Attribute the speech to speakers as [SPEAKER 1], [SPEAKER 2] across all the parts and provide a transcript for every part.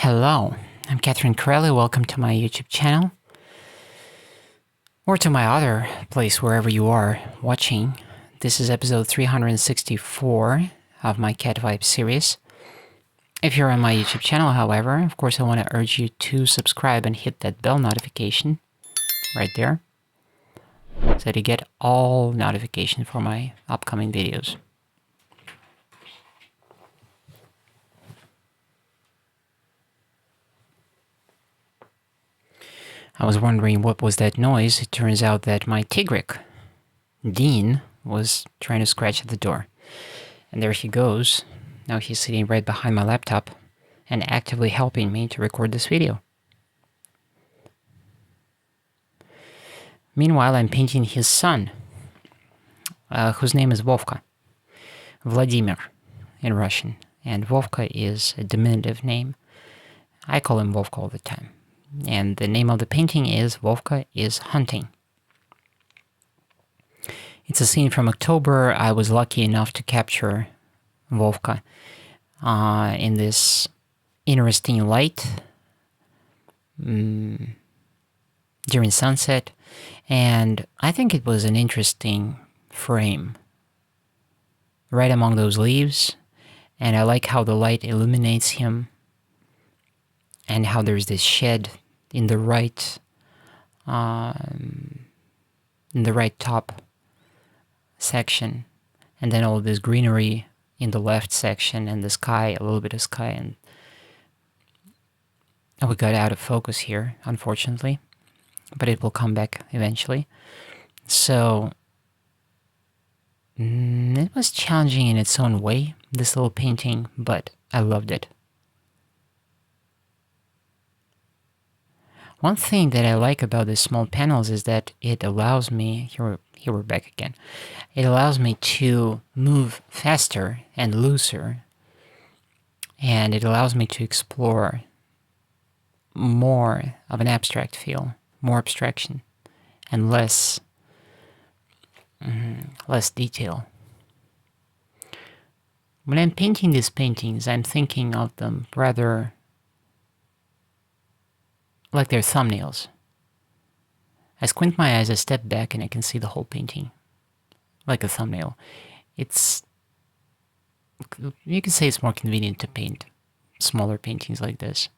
[SPEAKER 1] Hello, I'm Corelli. Welcome to my YouTube channel, or to my other place wherever you are watching. This is episode 364 of my Cat Vibe series. If you're on my YouTube channel, however, of course I want to urge you to subscribe and hit that bell notification right there, so that you get all notifications for my upcoming videos. I was wondering what was that noise. It turns out that my Tigric, Dean, was trying to scratch at the door. And there he goes. Now he's sitting right behind my laptop and actively helping me to record this video. Meanwhile, I'm painting his son, whose name is Vovka. Vladimir in Russian. And Vovka is a diminutive name. I call him Vovka all the time. And the name of the painting is Vovka is Hunting. It's a scene from October. I was lucky enough to capture Vovka in this interesting light during sunset, and I think it was an interesting frame right among those leaves, and I like how the light illuminates him and how there's this shed in the right top section, and then all this greenery in the left section, and the sky, a little bit of sky, and we got out of focus here, unfortunately, but it will come back eventually. So it was challenging in its own way, this little painting, but I loved it. One thing that I like about these small panels is that it allows me, here we're back again, it allows me to move faster and looser, and it allows me to explore more of an abstract feel, more abstraction, and less detail. When I'm painting these paintings, I'm thinking of them rather like they're thumbnails. I squint my eyes, I step back, and I can see the whole painting, like a thumbnail. You can say it's more convenient to paint smaller paintings like this,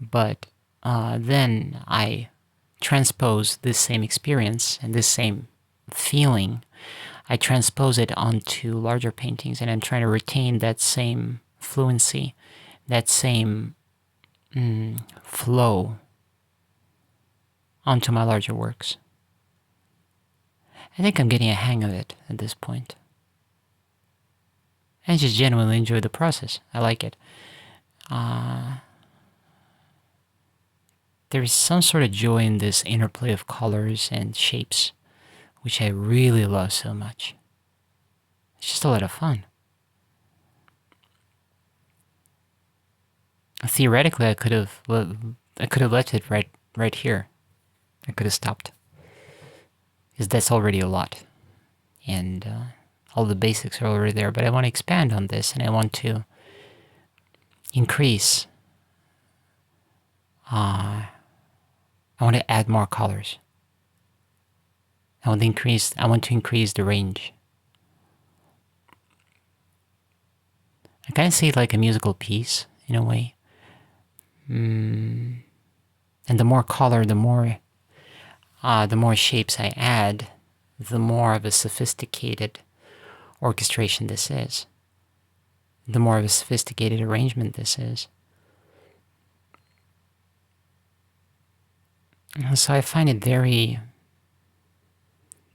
[SPEAKER 1] but then I transpose this same experience and this same feeling, I transpose it onto larger paintings, and I'm trying to retain that same fluency, that same flow onto my larger works. I think I'm getting a hang of it at this point. I just genuinely enjoy the process. I like it. There is some sort of joy in this interplay of colors and shapes, which I really love so much. It's just a lot of fun. Theoretically, I could have left it right here. I could have stopped, because that's already a lot, and all the basics are already there, but I want to expand on this, and I want to increase, I want to add more colors. I want to increase the range. I kind of see it like a musical piece, in a way. And the more color, the more shapes I add, the more of a sophisticated orchestration this is. The more of a sophisticated arrangement this is. So I find it very,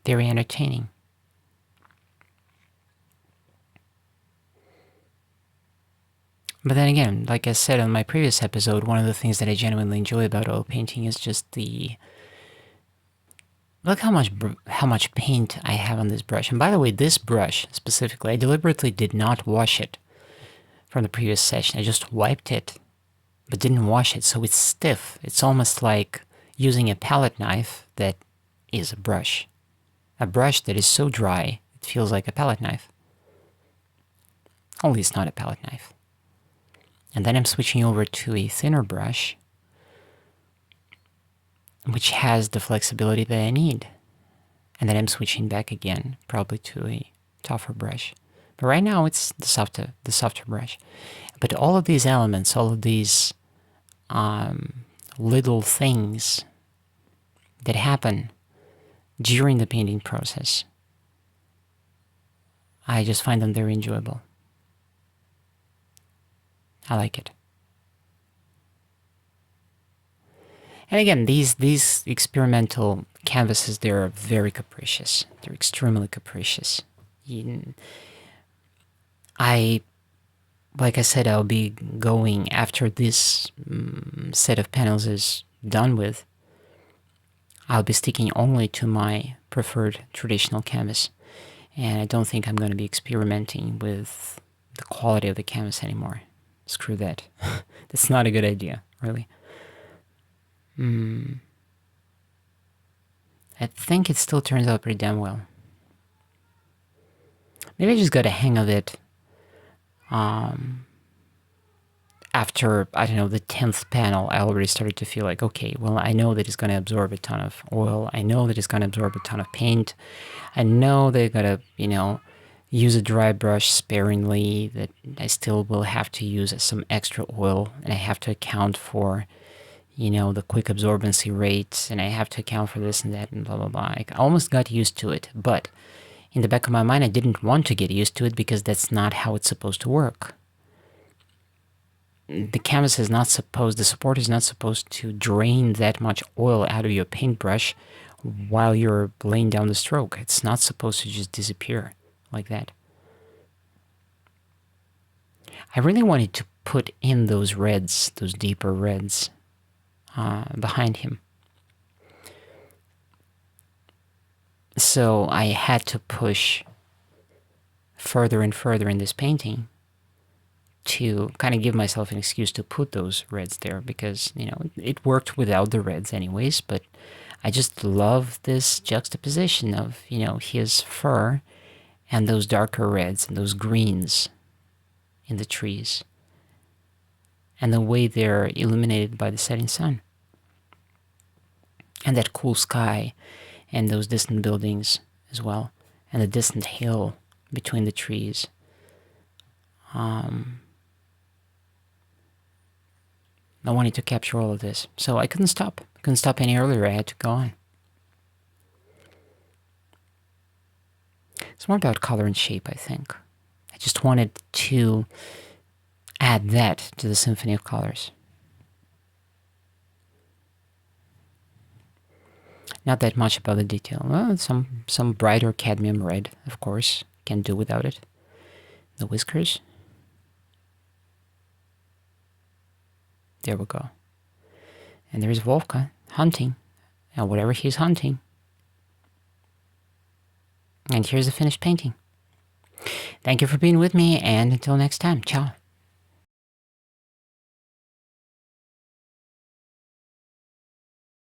[SPEAKER 1] very entertaining. But then again, like I said on my previous episode, one of the things that I genuinely enjoy about oil painting is just look how much paint I have on this brush. And by the way, this brush specifically, I deliberately did not wash it from the previous session. I just wiped it, but didn't wash it, so it's stiff. It's almost like using a palette knife that is a brush. A brush that is so dry, it feels like a palette knife. Only it's not a palette knife. And then I'm switching over to a thinner brush, which has the flexibility that I need. And then I'm switching back again, probably to a tougher brush. But right now it's the softer brush. But all of these elements, all of these little things that happen during the painting process, I just find them very enjoyable. I like it. And again, these experimental canvases, they're very capricious. They're extremely capricious. Like I said, I'll be going after this set of panels is done with. I'll be sticking only to my preferred traditional canvas. And I don't think I'm going to be experimenting with the quality of the canvas anymore. Screw that. That's not a good idea, really. I think it still turns out pretty damn well. Maybe I just got a hang of it after, I don't know, the 10th panel. I already started to feel like, okay, well, I know that it's going to absorb a ton of oil. I know that it's going to absorb a ton of paint. I know they're going to, use a dry brush sparingly, that I still will have to use some extra oil, and I have to account for, the quick absorbency rate, and I have to account for this and that and blah, blah, blah. I almost got used to it, but in the back of my mind, I didn't want to get used to it because that's not how it's supposed to work. The canvas is not supposed, the support is not supposed to drain that much oil out of your paintbrush while you're laying down the stroke. It's not supposed to just disappear like that. I really wanted to put in those reds, those deeper reds, behind him. So I had to push further and further in this painting to kind of give myself an excuse to put those reds there, because, it worked without the reds anyways, but I just love this juxtaposition of, his fur and those darker reds and those greens in the trees, and the way they're illuminated by the setting sun. And that cool sky, and those distant buildings as well, and the distant hill between the trees. I wanted to capture all of this, so I couldn't stop. I couldn't stop any earlier. I had to go on. It's more about color and shape, I think. I just wanted to add that to the symphony of colors. Not that much about the detail. Well, some brighter cadmium red, of course. Can't do without it. The whiskers. There we go. And there's Vovka hunting, and whatever he's hunting. And here's the finished painting. Thank you for being with me, and until next time, ciao.